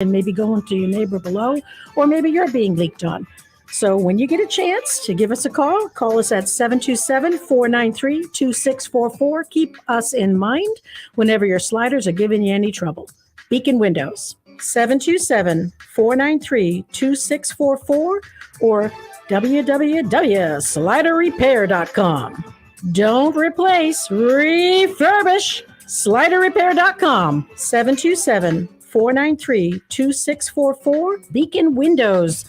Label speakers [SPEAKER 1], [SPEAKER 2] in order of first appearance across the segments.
[SPEAKER 1] and maybe going to your neighbor below, or maybe you're being leaked on. So when you get a chance to give us a call us at 727-493-2644. Keep us in mind whenever your sliders are giving you any trouble. Beacon Windows, 727-493-2644 or www.sliderrepair.com. Don't replace, refurbish. Sliderrepair.com, 727-493-2644. Beacon Windows.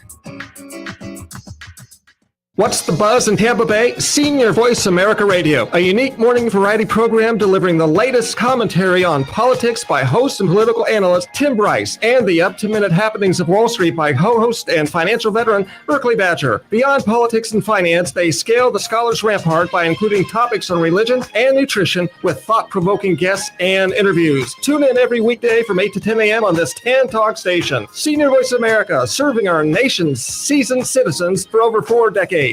[SPEAKER 2] What's the buzz in Tampa Bay? Senior Voice America Radio, a unique morning variety program delivering the latest commentary on politics by host and political analyst Tim Bryce and the up-to-minute happenings of Wall Street by co-host and financial veteran Berkeley Badger. Beyond politics and finance, they scale the scholar's rampart by including topics on religion and nutrition with thought-provoking guests and interviews. Tune in every weekday from 8 to 10 a.m. on this Tan Talk station. Senior Voice America, serving our nation's seasoned citizens for over 4 decades.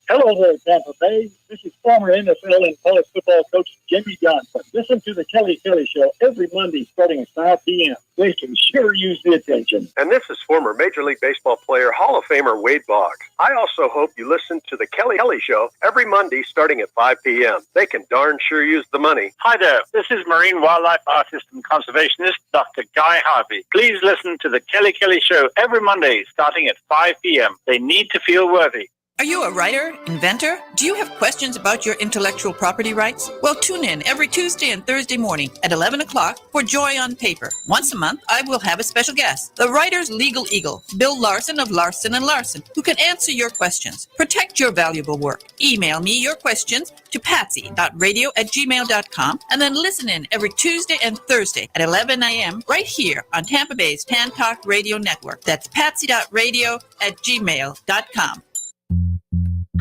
[SPEAKER 3] Hello there, Tampa Bay. This is former NFL and college football coach Jimmy Johnson. Listen to the Kelly Show every Monday starting at 5 p.m. They can sure use the attention.
[SPEAKER 4] And this is former Major League Baseball player, Hall of Famer Wade Boggs. I also hope you listen to the Kelly Show every Monday starting at 5 p.m. They can darn sure use the money.
[SPEAKER 5] Hi there. This is marine wildlife artist and conservationist Dr. Guy Harvey. Please listen to the Kelly Show every Monday starting at 5 p.m. They need to feel worthy.
[SPEAKER 6] Are you a writer, inventor? Do you have questions about your intellectual property rights? Well, tune in every Tuesday and Thursday morning at 11 o'clock for Joy on Paper. Once a month, I will have a special guest, the writer's legal eagle, Bill Larson of Larson & Larson, who can answer your questions. Protect your valuable work. Email me your questions to patsy.radio@gmail.com and then listen in every Tuesday and Thursday at 11 a.m. right here on Tampa Bay's Tan Talk Radio Network. That's patsy.radio@gmail.com.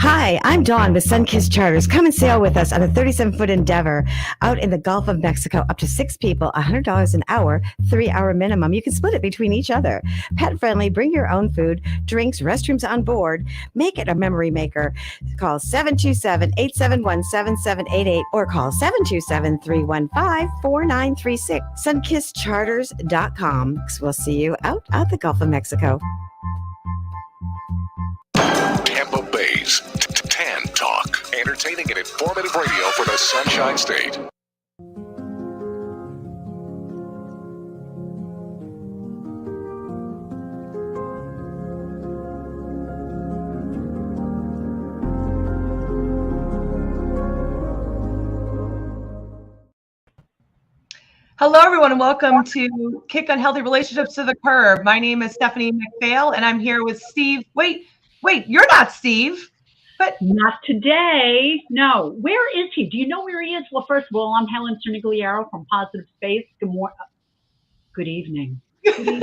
[SPEAKER 7] Hi, I'm Dawn with Sunkist Charters. Come and sail with us on a 37-foot Endeavor out in the Gulf of Mexico. Up to 6 people, $100 an hour, 3-hour minimum. You can split it between each other. Pet friendly, bring your own food, drinks, restrooms on board. Make it a memory maker. Call 727-871-7788 or call 727-315-4936. SunkistCharters.com. We'll see you out the Gulf of Mexico.
[SPEAKER 8] Tampa Bay's Tan Talk, entertaining and informative radio for the Sunshine State.
[SPEAKER 9] Hello, everyone, and welcome to Kick Unhealthy Relationships to the Curb. My name is Stephanie McPhail, and I'm here with Steve. Wait, you're not Steve. But
[SPEAKER 10] not today. No. Where is he? Do you know where he is? Well, first of all, I'm Helen Cernigliaro from Positive Space. Good evening. Good evening.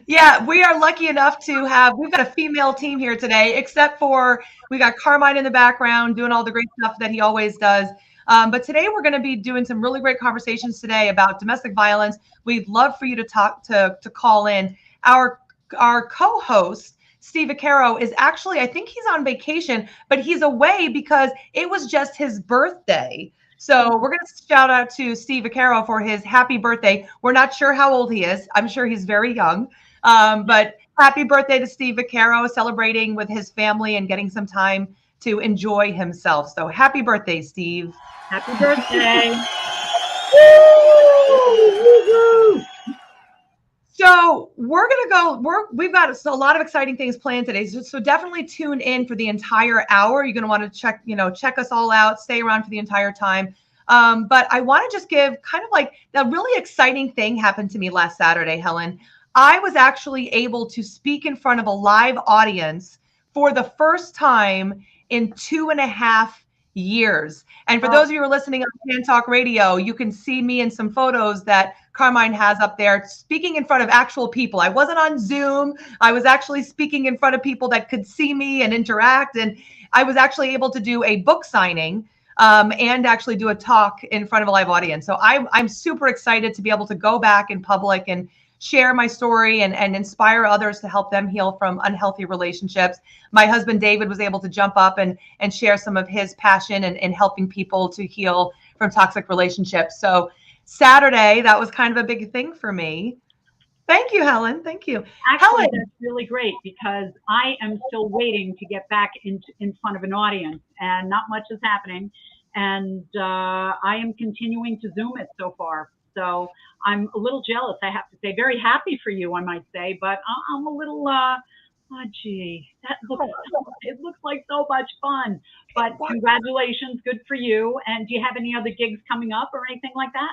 [SPEAKER 9] Yeah, we are lucky enough to we've got a female team here today, except for we got Carmine in the background doing all the great stuff that he always does. But today we're going to be doing some really great conversations today about domestic violence. We'd love for you to call in. Our co-host, Steve Vaccaro, is actually, I think he's on vacation, but he's away because it was just his birthday. So we're going to shout out to Steve Vaccaro for his happy birthday. We're not sure how old he is. I'm sure he's very young. But happy birthday to Steve Vaccaro, celebrating with his family and getting some time to enjoy himself. So happy birthday, Steve.
[SPEAKER 10] Happy birthday.
[SPEAKER 9] So we've got a lot of exciting things planned today. So definitely tune in for the entire hour. You're going to want to check us all out, stay around for the entire time. But I want to just give kind of like a really exciting thing happened to me last Saturday, Helen. I was actually able to speak in front of a live audience for the first time in 2.5 years. And for those of you who are listening on Tan Talk Radio, you can see me in some photos that Carmine has up there speaking in front of actual people. I wasn't on Zoom. I was actually speaking in front of people that could see me and interact. And I was actually able to do a book signing and actually do a talk in front of a live audience. So I'm super excited to be able to go back in public and share my story and inspire others to help them heal from unhealthy relationships. My husband, David, was able to jump up and share some of his passion in helping people to heal from toxic relationships. So Saturday, that was kind of a big thing for me. Thank you, Helen. Thank you.
[SPEAKER 10] Actually,
[SPEAKER 9] Helen.
[SPEAKER 10] that's really great because I am still waiting to get back in front of an audience, and not much is happening. And I am continuing to Zoom it so far. So I'm a little jealous, I have to say. Very happy for you, I might say, but I'm a little, oh, gee, it looks like so much fun. But congratulations, good for you. And do you have any other gigs coming up or anything like that?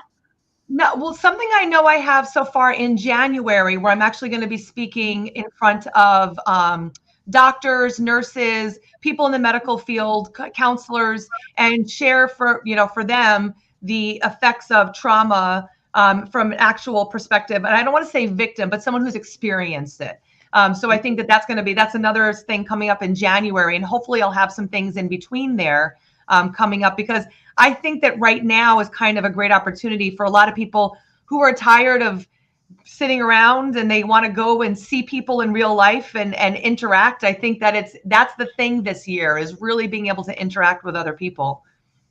[SPEAKER 9] No, well, something I know I have so far in January, where I'm actually going to be speaking in front of doctors, nurses, people in the medical field, counselors, and share for them the effects of trauma from an actual perspective. And I don't want to say victim, but someone who's experienced it. So I think that's another thing coming up in January, and hopefully I'll have some things in between there coming up, because I think that right now is kind of a great opportunity for a lot of people who are tired of sitting around and they want to go and see people in real life and interact. I think that that's the thing this year, is really being able to interact with other people.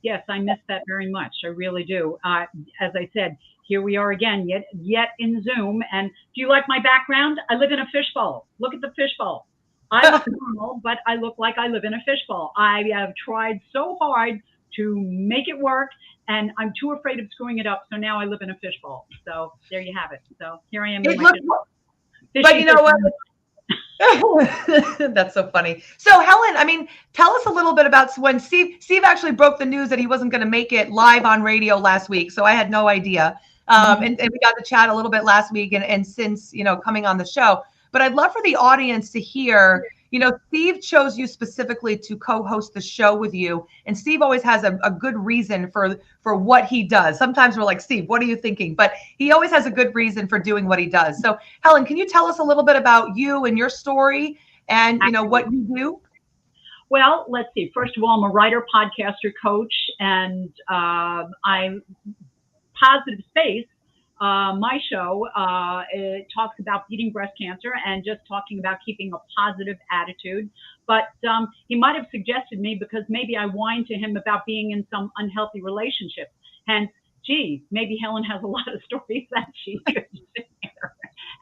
[SPEAKER 10] Yes, I miss that very much. I really do. As I said, here we are again, yet in Zoom. And do you like my background? I live in a fishbowl. Look at the fishbowl. I look normal, but I look like I live in a fishbowl. I have tried so hard to make it work, and I'm too afraid of screwing it up. So now I live in a fishbowl. So there you have it. So here I am. In my
[SPEAKER 9] but you know what? That's so funny. So Helen, I mean, tell us a little bit about when Steve actually broke the news that he wasn't going to make it live on radio last week. So I had no idea. And we got to chat a little bit last week and since, coming on the show. But I'd love for the audience to hear, Steve chose you specifically to co-host the show with you. And Steve always has a good reason for what he does. Sometimes we're like, Steve, what are you thinking? But he always has a good reason for doing what he does. So Helen, can you tell us a little bit about you and your story and, what you do?
[SPEAKER 10] Well, let's see. First of all, I'm a writer, podcaster, coach, and I'm Positive Space. My show, it talks about beating breast cancer and just talking about keeping a positive attitude. But he might have suggested me because maybe I whined to him about being in some unhealthy relationship. Hence, gee, maybe Helen has a lot of stories that she could share.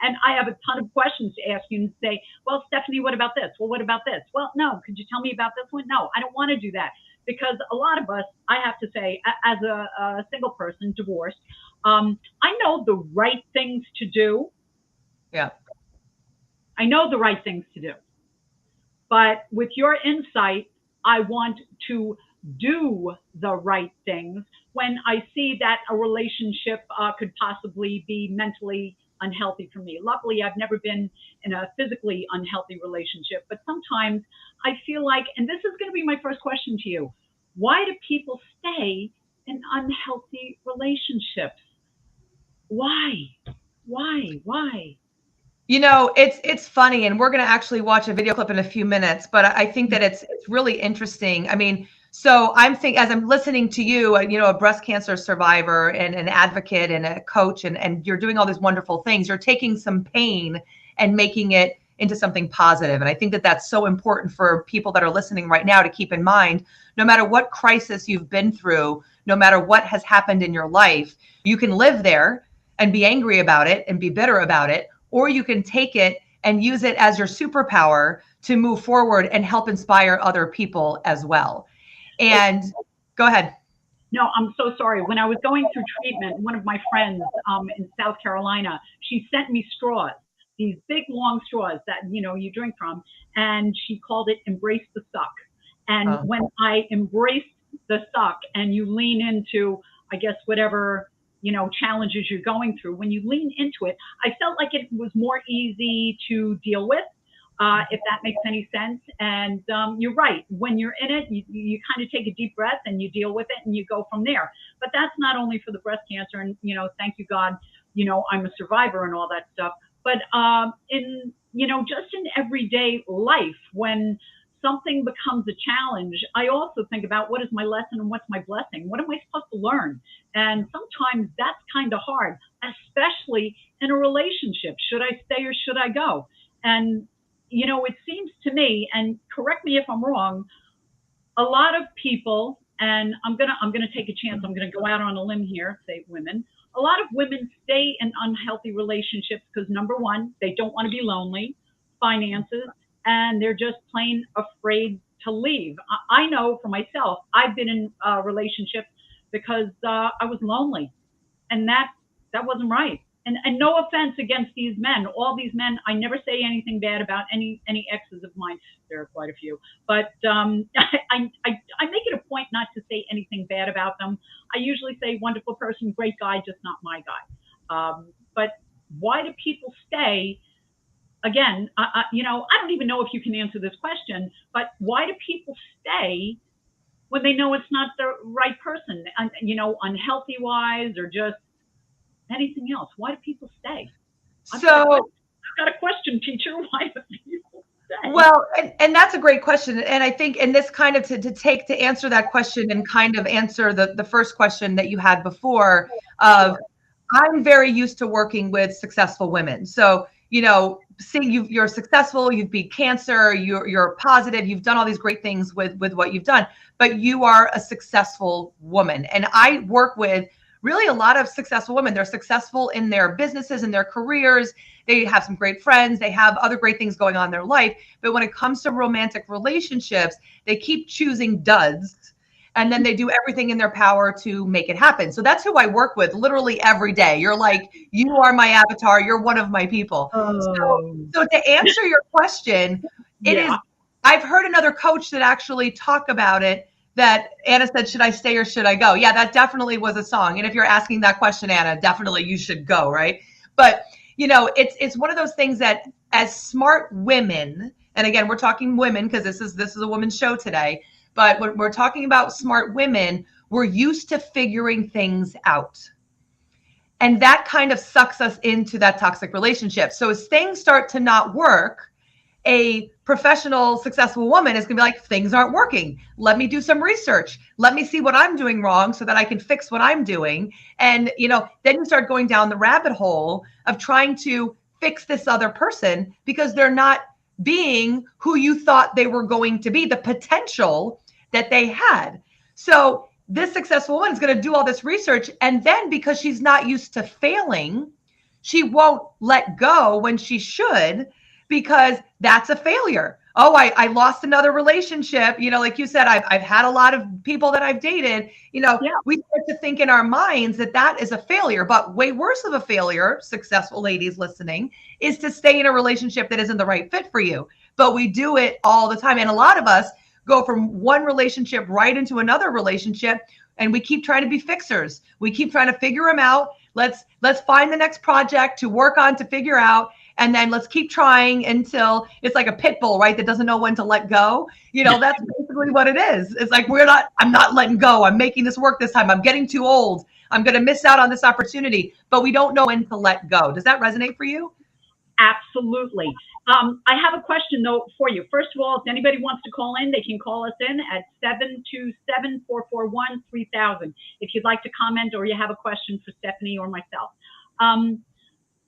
[SPEAKER 10] And I have a ton of questions to ask you and say, well, Stephanie, what about this? Well, what about this? Well, no, could you tell me about this one? No, I don't want to do that. Because a lot of us, I have to say, as a single person, divorced, I know the right things to do.
[SPEAKER 9] Yeah.
[SPEAKER 10] I know the right things to do. But with your insight, I want to do the right things when I see that a relationship could possibly be mentally unhealthy for me. Luckily, I've never been in a physically unhealthy relationship, but sometimes I feel like, and this is going to be my first question to you, why do people stay in unhealthy relationships? Why?
[SPEAKER 9] It's funny, and we're going to actually watch a video clip in a few minutes, but I think that it's really interesting. I mean, so as I'm listening to you, a breast cancer survivor and an advocate and a coach, and you're doing all these wonderful things. You're taking some pain and making it into something positive. And I think that that's so important for people that are listening right now to keep in mind. No matter what crisis you've been through, no matter what has happened in your life, you can live there and be angry about it and be bitter about it, or you can take it and use it as your superpower to move forward and help inspire other people as well. And go ahead.
[SPEAKER 10] No, I'm so sorry. When I was going through treatment, one of my friends in South Carolina, she sent me straws, these big, long straws that, you drink from, and she called it Embrace the Suck. And when I embraced the suck and you lean into, I guess, whatever, challenges you're going through, when you lean into it, I felt like it was more easy to deal with, if that makes any sense. And you're right. When you're in it, you kind of take a deep breath and you deal with it and you go from there. But that's not only for the breast cancer. And, thank you, God, I'm a survivor and all that stuff. But just in everyday life, when something becomes a challenge, I also think about what is my lesson and what's my blessing? What am I supposed to learn? And sometimes that's kind of hard, especially in a relationship. Should I stay or should I go? And, it seems to me, and correct me if I'm wrong, a lot of people, and I'm gonna take a chance, I'm gonna go out on a limb here, say women, a lot of women stay in unhealthy relationships because number one, they don't want to be lonely, finances, and they're just plain afraid to leave. I know for myself, I've been in relationships because I was lonely, and that wasn't right. And no offense against these men, all these men. I never say anything bad about any exes of mine. There are quite a few, but I make it a point not to say anything bad about them. I usually say wonderful person, great guy, just not my guy. But why do people stay? Again, I don't even know if you can answer this question, but why do people stay when they know it's not the right person? Unhealthy wise or just anything else? Why do people stay? I've got a question, teacher. Why do people stay?
[SPEAKER 9] Well, and that's a great question. And I think in this kind of to answer that question and kind of answer the first question that you had before of, I'm very used to working with successful women. So, seeing you're successful, you've beat cancer, you're positive, you've done all these great things with what you've done, but you are a successful woman. And I work with really a lot of successful women. They're successful in their businesses, in their careers. They have some great friends. They have other great things going on in their life. But when it comes to romantic relationships, they keep choosing duds. And then they do everything in their power to make it happen. So that's who I work with literally every day. You're like, you are my avatar. You're one of my people. So to answer your question, I've heard another coach that actually talk about it, that Anna said, should I stay or should I go? Yeah, that definitely was a song. And if you're asking that question, Anna, definitely you should go, right? But, it's one of those things that as smart women, and again, we're talking women because this is a women's show today, but when we're talking about smart women, we're used to figuring things out. And that kind of sucks us into that toxic relationship. So as things start to not work, a professional, successful woman is going to be like, things aren't working. Let me do some research. Let me see what I'm doing wrong so that I can fix what I'm doing. And, then you start going down the rabbit hole of trying to fix this other person because they're not being who you thought they were going to be, the potential that they had. So this successful woman is going to do all this research. And then because she's not used to failing, she won't let go when she should, because that's a failure. Oh, I lost another relationship. Like you said, I've had a lot of people that I've dated. We start to think in our minds that is a failure. But way worse of a failure, successful ladies listening, is to stay in a relationship that isn't the right fit for you. But we do it all the time. And a lot of us go from one relationship right into another relationship, and we keep trying to be fixers. We keep trying to figure them out. Let's find the next project to work on, to figure out. And then let's keep trying until it's like a pit bull, right? That doesn't know when to let go. That's basically what it is. It's like, I'm not letting go. I'm making this work this time. I'm getting too old. I'm going to miss out on this opportunity, but we don't know when to let go. Does that resonate for you?
[SPEAKER 10] Absolutely. I have a question though for you. First of all, if anybody wants to call in, they can call us in at 727-441-3000. If you'd like to comment or you have a question for Stephanie or myself.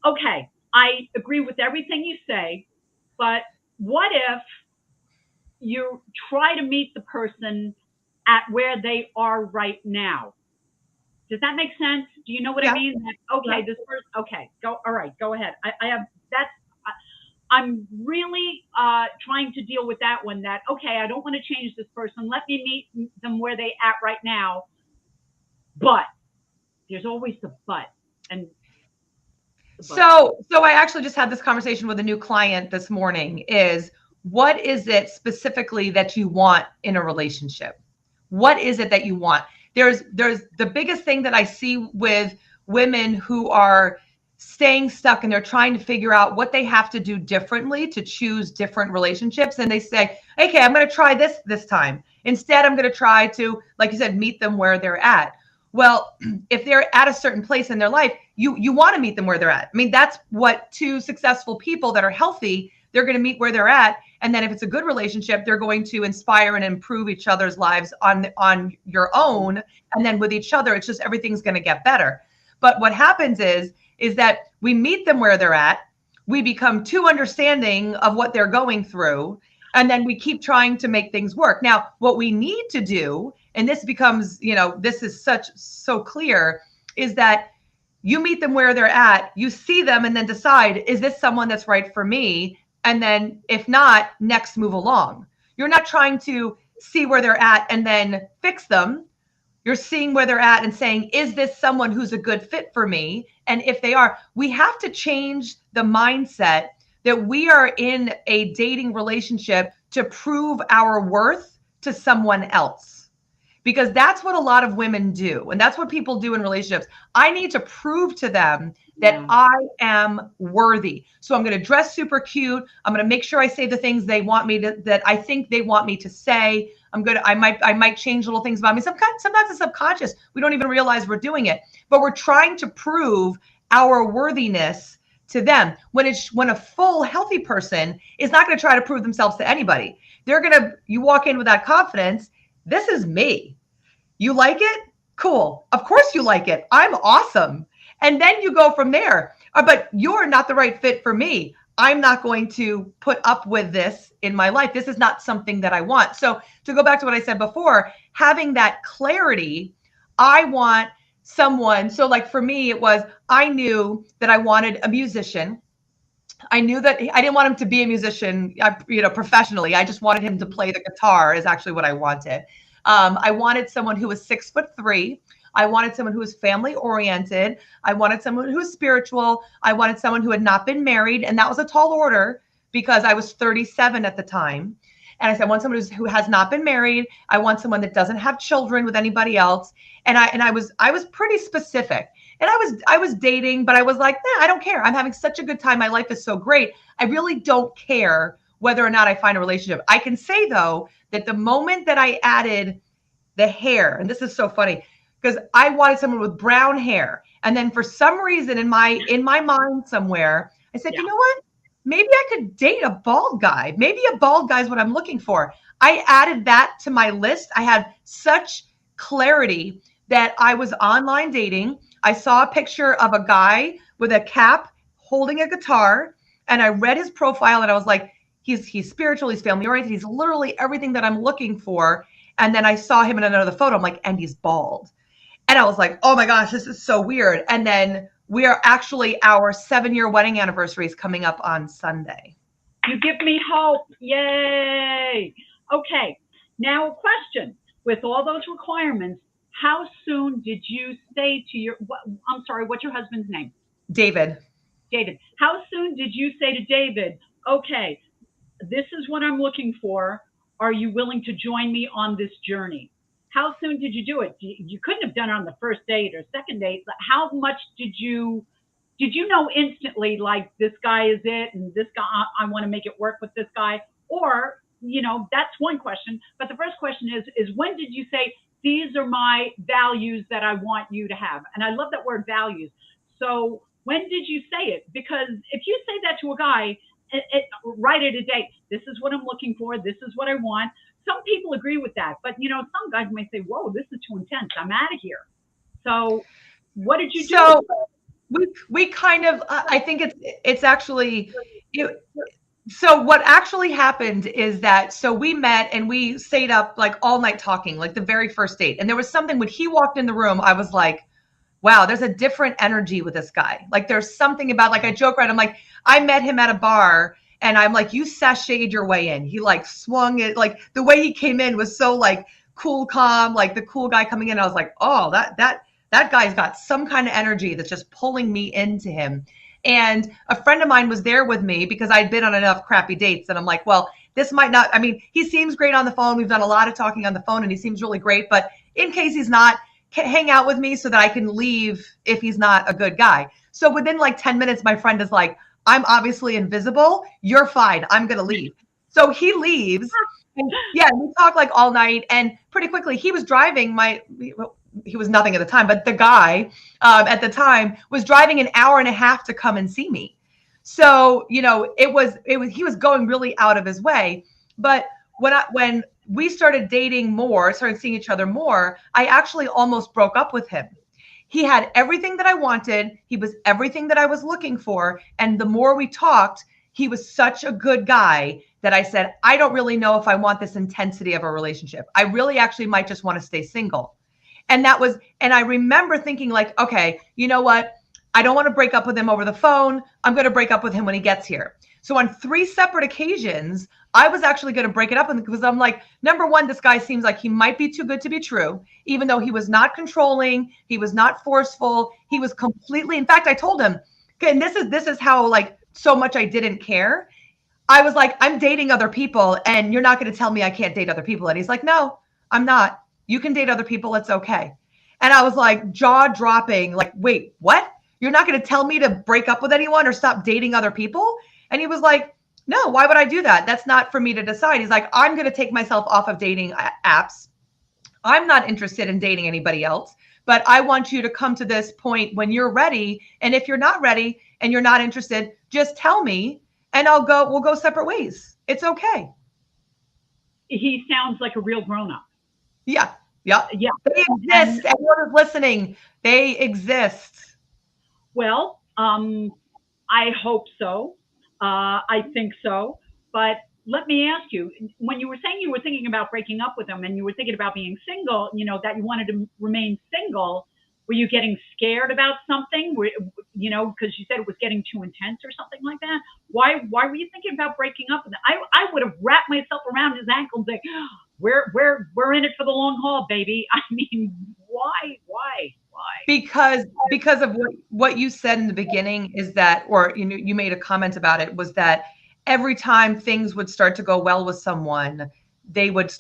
[SPEAKER 10] Okay. I agree with everything you say, but what if you try to meet the person at where they are right now? Does that make sense? Do you know what I mean? This person. Okay, go. All right, go ahead. I'm really trying to deal with that one. I don't want to change this person. Let me meet them where they at right now. But there's always the but. And
[SPEAKER 9] So I actually just had this conversation with a new client this morning. What is it specifically that you want in a relationship? What is it that you want? There's the biggest thing that I see with women who are staying stuck and they're trying to figure out what they have to do differently to choose different relationships. And they say, okay, I'm going to try this time. Instead, I'm going to try to, like you said, meet them where they're at. Well, if they're at a certain place in their life, you want to meet them where they're at. I mean, that's what two successful people that are healthy, they're going to meet where they're at. And then if it's a good relationship, they're going to inspire and improve each other's lives on your own. And then with each other, it's just everything's going to get better. But what happens is that we meet them where they're at. We become too understanding of what they're going through. And then we keep trying to make things work. Now, what we need to do, and this becomes, this is so clear, is that You meet them where they're at, you see them, and then decide, is this someone that's right for me? And then if not, next move along. You're not trying to see where they're at and then fix them. You're seeing where they're at and saying, is this someone who's a good fit for me? And if they are, we have to change the mindset that we are in a dating relationship to prove our worth to someone else. Because that's what a lot of women do. And that's what people do in relationships. I need to prove to them that I am worthy. So I'm going to dress super cute. I'm going to make sure I say the things they want me to, that I think they want me to say. I might change little things about me. Sometimes it's subconscious. We don't even realize we're doing it, but we're trying to prove our worthiness to them. When a full healthy person is not going to try to prove themselves to anybody. You walk in with that confidence. This is me. You like it? Cool. Of course you like it. I'm awesome. And then you go from there. But you're not the right fit for me. I'm not going to put up with this in my life. This is not something that I want. So to go back to what I said before, having that clarity, I want someone. So like for me, I knew that I wanted a musician. I knew that I didn't want him to be a musician, professionally. I just wanted him to play the guitar is actually what I wanted. I wanted someone who was 6'3". I wanted someone who was family oriented. I wanted someone who was spiritual. I wanted someone who had not been married. And that was a tall order because I was 37 at the time. And I said, I want someone who has not been married. I want someone that doesn't have children with anybody else. And I was pretty specific. And I was dating, but I was like, nah, I don't care. I'm having such a good time. My life is so great. I really don't care whether or not I find a relationship. I can say though, that the moment that I added the hair, and this is so funny, because I wanted someone with brown hair. And then for some reason in my mind somewhere, I said, you know what? Maybe I could date a bald guy. Maybe a bald guy is what I'm looking for. I added that to my list. I had such clarity that I was online dating. I saw a picture of a guy with a cap holding a guitar. And I read his profile and I was like, he's spiritual, he's family oriented. He's literally everything that I'm looking for. And then I saw him in another photo. I'm like, and he's bald. And I was like, oh my gosh, this is so weird. And then our 7-year wedding anniversary is coming up on Sunday.
[SPEAKER 10] You give me hope. Yay. Okay. Now a question. With all those requirements, how soon did you say to what's your husband's name?
[SPEAKER 9] David.
[SPEAKER 10] David. How soon did you say to David, okay, this is what I'm looking for. Are you willing to join me on this journey? How soon did you do it? You couldn't have done it on the first date or second date. How much did you know instantly, like this guy is it, and this guy, I want to make it work with this guy? Or, that's one question. But the first question is when did you say, these are my values that I want you to have? And I love that word values. So when did you say it? Because if you say that to a guy, right at a date, this is what I'm looking for. This is what I want. Some people agree with that, but some guys may say, whoa, this is too intense. I'm out of here. So what did you do?
[SPEAKER 9] So we kind of, I think it's actually, so what actually happened is that, so we met and we stayed up like all night talking, like the very first date. And there was something when he walked in the room, I was like, wow, there's a different energy with this guy. Like there's something about, like I joke around, I'm like, I met him at a bar and I'm like, you sashayed your way in. He like swung it, like the way he came in was so like cool, calm, like the cool guy coming in. I was like, oh, that guy's got some kind of energy that's just pulling me into him. And a friend of mine was there with me because I'd been on enough crappy dates. And I'm like, well, this might not, I mean, he seems great on the phone. We've done a lot of talking on the phone and he seems really great. But in case he's not, hang out with me so that I can leave if he's not a good guy. So within like 10 minutes, my friend is like, I'm obviously invisible. You're fine. I'm going to leave. So he leaves. And yeah, we talk like all night. And pretty quickly, he was driving he was nothing at the time, but the guy at the time was driving an hour and a half to come and see me. So, he was going really out of his way. But when we started dating more, started seeing each other more, I actually almost broke up with him. He had everything that I wanted. He was everything that I was looking for. And the more we talked, he was such a good guy that I said, I don't really know if I want this intensity of a relationship. I really actually might just want to stay single. And I remember thinking like, okay, you know what? I don't want to break up with him over the phone. I'm going to break up with him when he gets here. So on 3 separate occasions, I was actually going to break it up with him because I'm like, number one, this guy seems like he might be too good to be true, even though he was not controlling. He was not forceful. He was completely, in fact, I told him, okay, and this is how like so much I didn't care. I was like, I'm dating other people and you're not going to tell me I can't date other people. And he's like, no, I'm not. You can date other people. It's okay. And I was like jaw dropping, like, wait, what? You're not going to tell me to break up with anyone or stop dating other people? And he was like, no, why would I do that? That's not for me to decide. He's like, I'm going to take myself off of dating apps. I'm not interested in dating anybody else, but I want you to come to this point when you're ready. And if you're not ready and you're not interested, just tell me and we'll go separate ways. It's okay.
[SPEAKER 10] He sounds like a real grown-up.
[SPEAKER 9] Yeah. Yeah.
[SPEAKER 10] Yeah.
[SPEAKER 9] They exist. Everyone is listening. They exist.
[SPEAKER 10] Well, I hope so. I think so. But let me ask you, when you were saying you were thinking about breaking up with him and you were thinking about being single, that you wanted to remain single, were you getting scared about something? Because you said it was getting too intense or something like that. Why were you thinking about breaking up with him? I would have wrapped myself around his ankle and say, we're in it for the long haul, baby. I mean, why?
[SPEAKER 9] Because of what you said in the beginning is that, or you made a comment about it, was that every time things would start to go well with someone, they would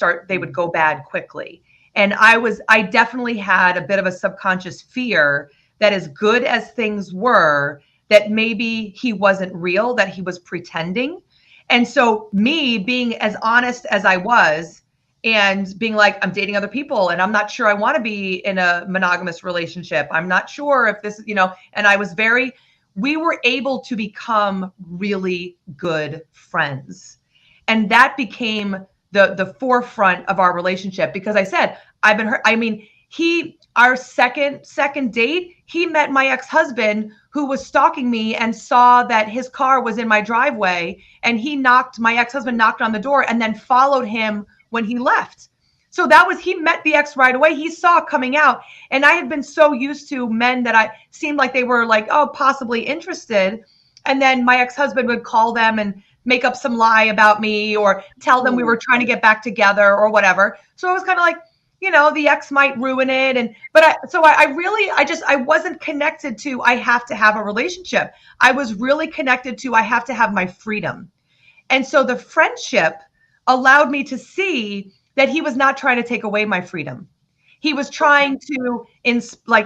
[SPEAKER 9] go bad quickly. And I definitely had a bit of a subconscious fear that as good as things were, that maybe he wasn't real, that he was pretending. And so me being as honest as I was and being like, I'm dating other people and I'm not sure I want to be in a monogamous relationship. I'm not sure if this, and we were able to become really good friends. And that became the forefront of our relationship because I said, I've been hurt. I mean, our second date, he met my ex-husband who was stalking me and saw that his car was in my driveway and my ex-husband knocked on the door and then followed him when he left. So he met the ex right away. He saw it coming out. And I had been so used to men that I seemed like they were like, oh, possibly interested. And then my ex-husband would call them and make up some lie about me or tell them we were trying to get back together or whatever. So I was kind of like, the ex might ruin it. I wasn't connected to, I have to have a relationship. I was really connected to, I have to have my freedom. And so the friendship allowed me to see that he was not trying to take away my freedom. He was trying to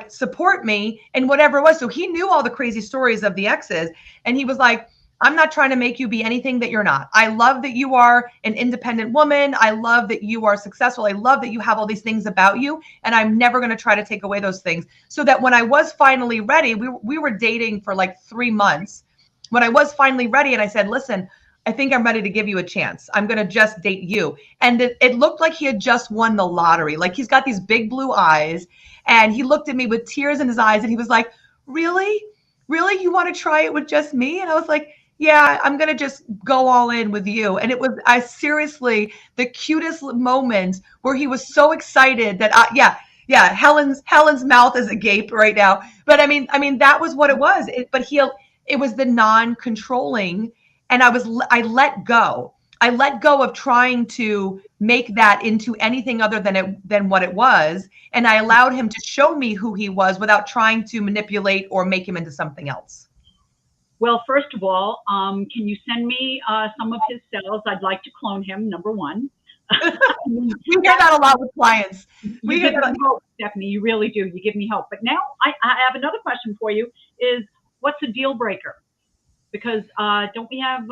[SPEAKER 9] support me in whatever it was. So he knew all the crazy stories of the exes. And he was like, I'm not trying to make you be anything that you're not. I love that you are an independent woman. I love that you are successful. I love that you have all these things about you. And I'm never going to try to take away those things. So that when I was finally ready, we were dating for like 3 months. When I was finally ready and I said, listen, I think I'm ready to give you a chance. I'm going to just date you. And it looked like he had just won the lottery. Like he's got these big blue eyes and he looked at me with tears in his eyes and he was like, really? Really? You want to try it with just me? And I was like, yeah, I'm going to just go all in with you. And it was, seriously, the cutest moment where he was so excited that, Helen's mouth is agape right now. But I mean, that was what it was. It was the non-controlling. And I let go. I let go of trying to make that into anything other than what it was. And I allowed him to show me who he was without trying to manipulate or make him into something else.
[SPEAKER 10] Well, first of all, can you send me some of his cells? I'd like to clone him, number one.
[SPEAKER 9] We hear that a lot with clients.
[SPEAKER 10] We give me hope, Stephanie. You really do. You give me hope. But now I have another question for you is what's a deal breaker? Because don't we have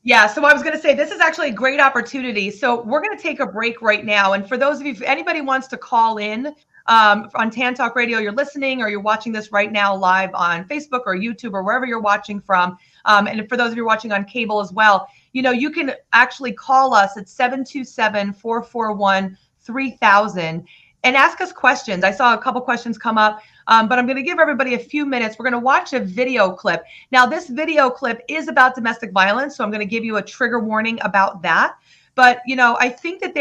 [SPEAKER 9] Yeah, so I was going to say, this is actually a great opportunity. So we're going to take a break right now. And for those of you, if anybody wants to call in on Tan Talk Radio, you're listening or you're watching this right now live on Facebook or YouTube or wherever you're watching from. And for those of you watching on cable as well, you can actually call us at 727-441-3000 and ask us questions. I saw a couple questions come up, but I'm going to give everybody a few minutes. We're going to watch a video clip. Now, this video clip is about domestic violence, so I'm going to give you a trigger warning about that. But, I think that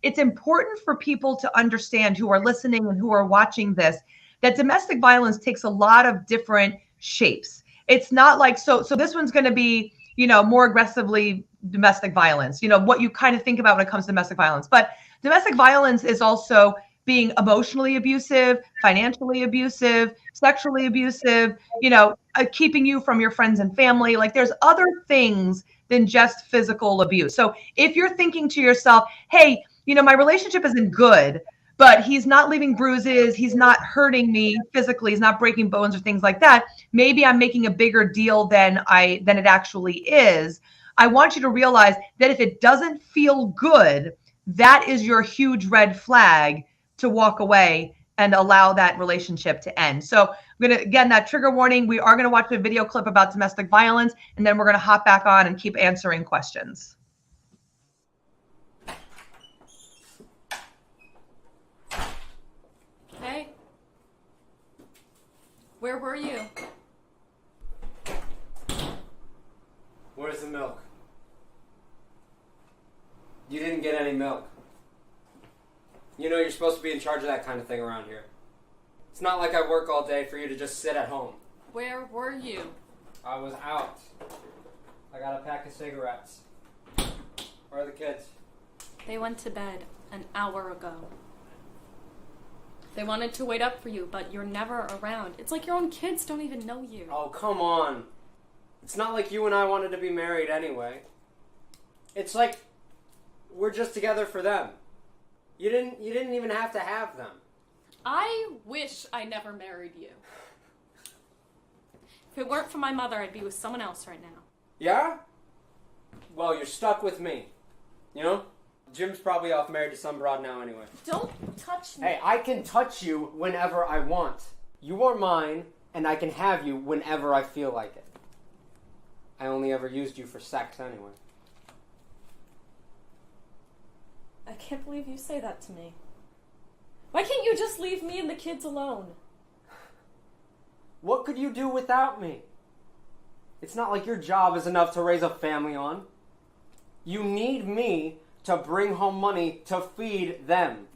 [SPEAKER 9] it's important for people to understand who are listening and who are watching this, that domestic violence takes a lot of different shapes. It's not like, so this one's going to be, more aggressively domestic violence, what you kind of think about when it comes to domestic violence. But domestic violence is also being emotionally abusive, financially abusive, sexually abusive, keeping you from your friends and family. Like there's other things than just physical abuse. So if you're thinking to yourself, hey, my relationship isn't good, but he's not leaving bruises, he's not hurting me physically, he's not breaking bones or things like that, maybe I'm making a bigger deal than it actually is. I want you to realize that if it doesn't feel good, that is your huge red flag to walk away and allow that relationship to end. So I'm going to, again, that trigger warning, we are going to watch a video clip about domestic violence, and then we're going to hop back on and keep answering questions.
[SPEAKER 11] Hey, where were you?
[SPEAKER 12] Where's the milk? You didn't get any milk. You're supposed to be in charge of that kind of thing around here. It's not like I work all day for you to just sit at home.
[SPEAKER 11] Where were you?
[SPEAKER 12] I was out. I got a pack of cigarettes. Where are the kids?
[SPEAKER 11] They went to bed an hour ago. They wanted to wait up for you, but you're never around. It's like your own kids don't even know you.
[SPEAKER 12] Oh, come on. It's not like you and I wanted to be married anyway. It's like we're just together for them. You didn't even have to have them.
[SPEAKER 11] I wish I never married you. If it weren't for my mother, I'd be with someone else right now.
[SPEAKER 12] Yeah? Well, you're stuck with me. Jim's probably off married to some broad now anyway.
[SPEAKER 11] Don't touch me.
[SPEAKER 12] Hey, I can touch you whenever I want. You are mine, and I can have you whenever I feel like it. I only ever used you for sex anyway.
[SPEAKER 11] I can't believe you say that to me. Why can't you just leave me and the kids alone?
[SPEAKER 12] What could you do without me? It's not like your job is enough to raise a family on. You need me to bring home money to feed them.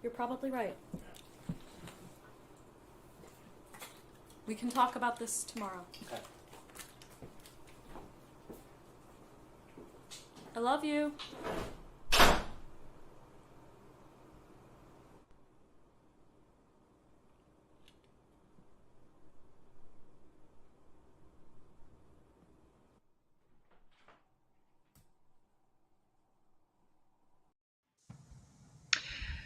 [SPEAKER 11] You're probably right. We can talk about this tomorrow.
[SPEAKER 12] Okay.
[SPEAKER 11] I love you.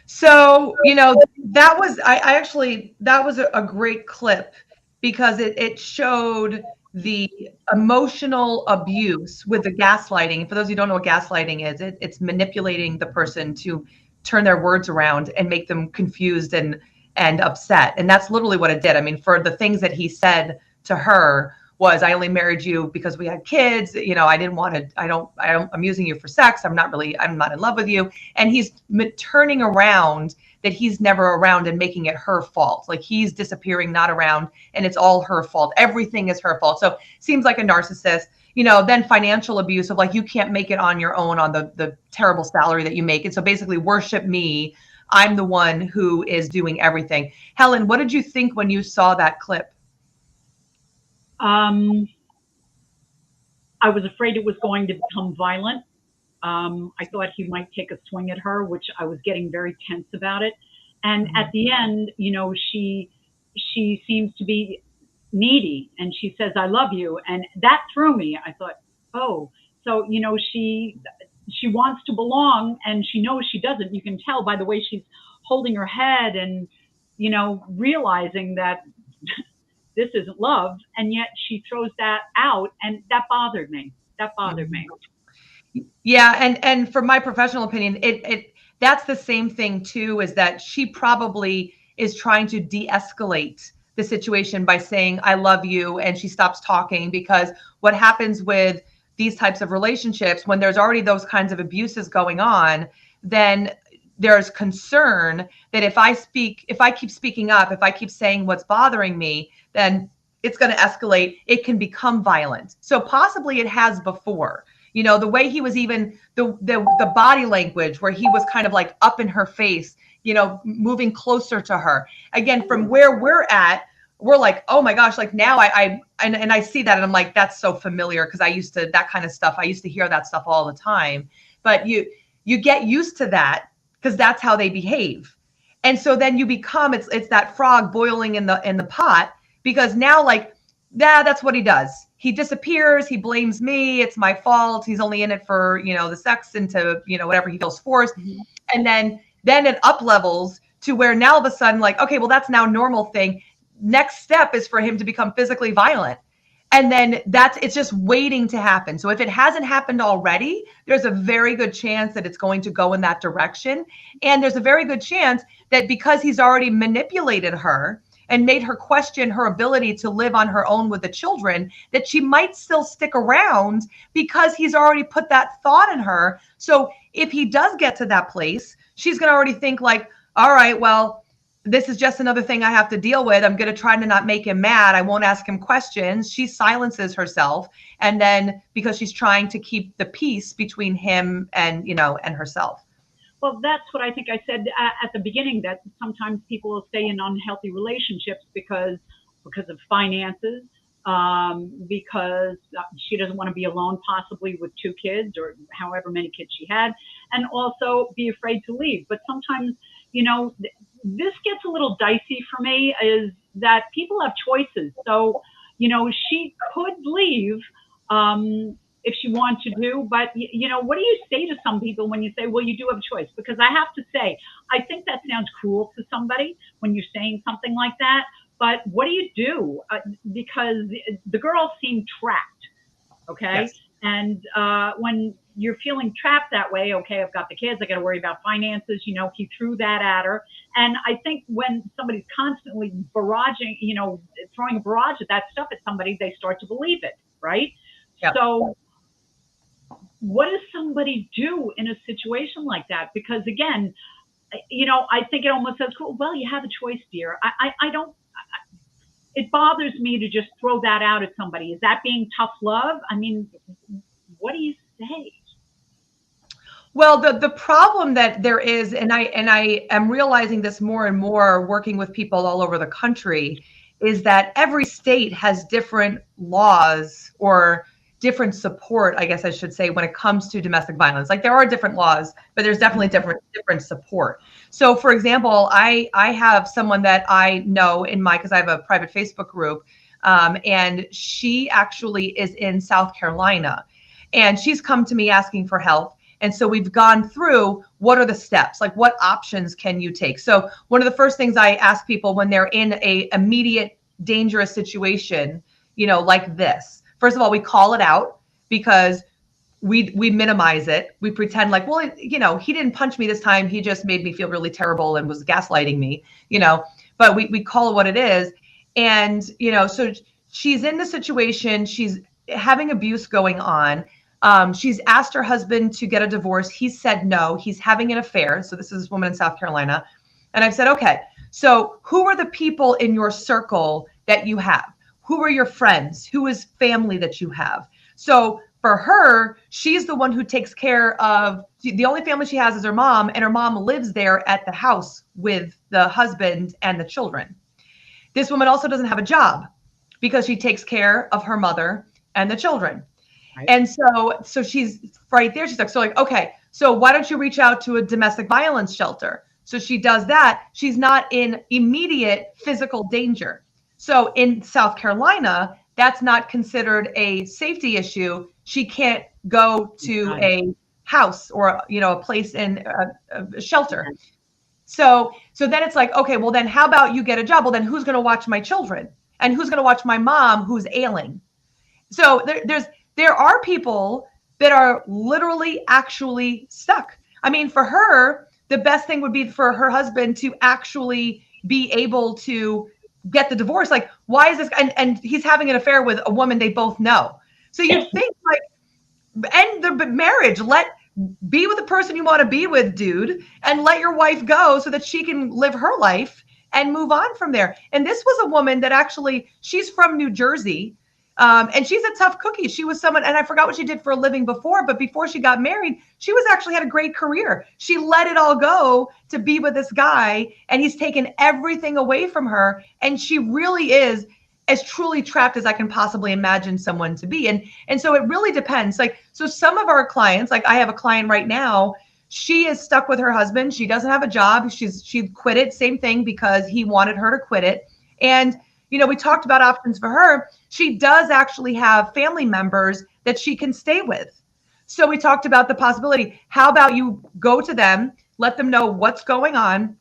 [SPEAKER 9] So, that was, that was a great clip because it showed the emotional abuse with the gaslighting. For those who don't know what gaslighting is, it's manipulating the person to turn their words around and make them confused and upset. And that's literally what it did. I mean, for the things that he said to her was, I only married you because we had kids. I didn't want to, I'm using you for sex. I'm not in love with you. And he's turning around that he's never around and making it her fault. Like he's disappearing, not around, and it's all her fault. Everything is her fault. So seems like a narcissist. Then financial abuse of like, you can't make it on your own on the terrible salary that you make. And so basically worship me. I'm the one who is doing everything. Helen, what did you think when you saw that clip?
[SPEAKER 10] I was afraid it was going to become violent. I thought he might take a swing at her, which I was getting very tense about it. And at the end, she seems to be needy and she says, I love you. And that threw me. I thought, oh, so, she wants to belong and she knows she doesn't. You can tell by the way she's holding her head and, realizing that this isn't love. And yet she throws that out. And that bothered me.
[SPEAKER 9] Yeah, and from my professional opinion, that's the same thing too, is that she probably is trying to de-escalate the situation by saying, I love you, and she stops talking, because what happens with these types of relationships, when there's already those kinds of abuses going on, then there's concern that if I keep speaking up, if I keep saying what's bothering me, then it's going to escalate. It can become violent. So possibly it has before. You know, the way he was, even the body language where he was kind of like up in her face, you know, moving closer to her. Again, from where we're at, we're like, oh my gosh, like now I see that and I'm like, that's so familiar, because I used to, that kind of stuff, I used to hear that stuff all the time. But you get used to that because that's how they behave. And so then you become, it's that frog boiling in the pot, because now, like, that's what he does. He disappears. He blames me. It's my fault. He's only in it for, you know, the sex and to, you know, whatever he feels forced. And then it up levels to where now all of a sudden, like, okay, well, that's now a normal thing. Next step is for him to become physically violent. And then it's just waiting to happen. So if it hasn't happened already, there's a very good chance that it's going to go in that direction. And there's a very good chance that because he's already manipulated her and made her question her ability to live on her own with the children, that she might still stick around because he's already put that thought in her. So if he does get to that place, she's going to already think like, all right, well, this is just another thing I have to deal with. I'm going to try to not make him mad. I won't ask him questions. She silences herself. And then because she's trying to keep the peace between him and, you know, and herself.
[SPEAKER 10] Well, that's what I think I said at the beginning, that sometimes people will stay in unhealthy relationships because of finances, because she doesn't want to be alone, possibly with 2 kids or however many kids she had, and also be afraid to leave. But sometimes, you know, this gets a little dicey for me, is that people have choices. So, you know, she could leave if she wants to do, but you know, what do you say to some people when you say, well, you do have a choice? Because I have to say, I think that sounds cruel to somebody when you're saying something like that. But what do you do? Because the girl seemed trapped. Okay. Yes. And when you're feeling trapped that way, okay, I've got the kids, I got to worry about finances, you know, he threw that at her. And I think when somebody's constantly barraging, you know, throwing a barrage of that stuff at somebody, they start to believe it, right? Yep. So what does somebody do in a situation like that? Because again, you know, I think it almost says, well, you have a choice, dear. I don't, it bothers me to just throw that out at somebody. Is that being tough love? I mean, what do you say?
[SPEAKER 9] Well, the problem that there is, and I am realizing this more and more working with people all over the country, is that every state has different laws or different support, I guess I should say, when it comes to domestic violence. Like there are different laws, but there's definitely different support. So for example, I have someone that I know because I have a private Facebook group, and she actually is in South Carolina, and she's come to me asking for help. And so we've gone through, what are the steps? Like what options can you take? So one of the first things I ask people when they're in a immediate dangerous situation, you know, like this, first of all, we call it out, because we minimize it. We pretend like, well, you know, he didn't punch me this time. He just made me feel really terrible and was gaslighting me, you know, but we call it what it is. And, you know, so she's in the situation, she's having abuse going on. She's asked her husband to get a divorce. He said no, he's having an affair. So this is this woman in South Carolina. And I've said, okay, so who are the people in your circle that you have? Who are your friends? Who is family that you have? So for her, she's the one who takes care of, the only family she has is her mom, and her mom lives there at the house with the husband and the children. This woman also doesn't have a job because she takes care of her mother and the children. Right. And so she's right there. She's like, okay, so why don't you reach out to a domestic violence shelter? So she does that. She's not in immediate physical danger. So in South Carolina, that's not considered a safety issue. She can't go to a house or, you know, a place in a shelter. So then it's like, okay, well then how about you get a job? Well, then who's going to watch my children? And who's going to watch my mom who's ailing? So there are people that are literally actually stuck. I mean, for her, the best thing would be for her husband to actually be able to get the divorce. Like, why is this? And he's having an affair with a woman they both know. So you think like, end the marriage, be with the person you want to be with, dude, and let your wife go so that she can live her life and move on from there. And this was a woman that actually, she's from New Jersey. And she's a tough cookie. She was someone, and I forgot what she did for a living before, but before she got married, she was actually had a great career. She let it all go to be with this guy, and he's taken everything away from her. And she really is as truly trapped as I can possibly imagine someone to be. And so it really depends. Like, so some of our clients, like I have a client right now, she is stuck with her husband. She doesn't have a job. She quit it. Same thing, because he wanted her to quit it. And, you know, we talked about options for her. She does actually have family members that she can stay with. So we talked about the possibility. How about you go to them, let them know what's going on,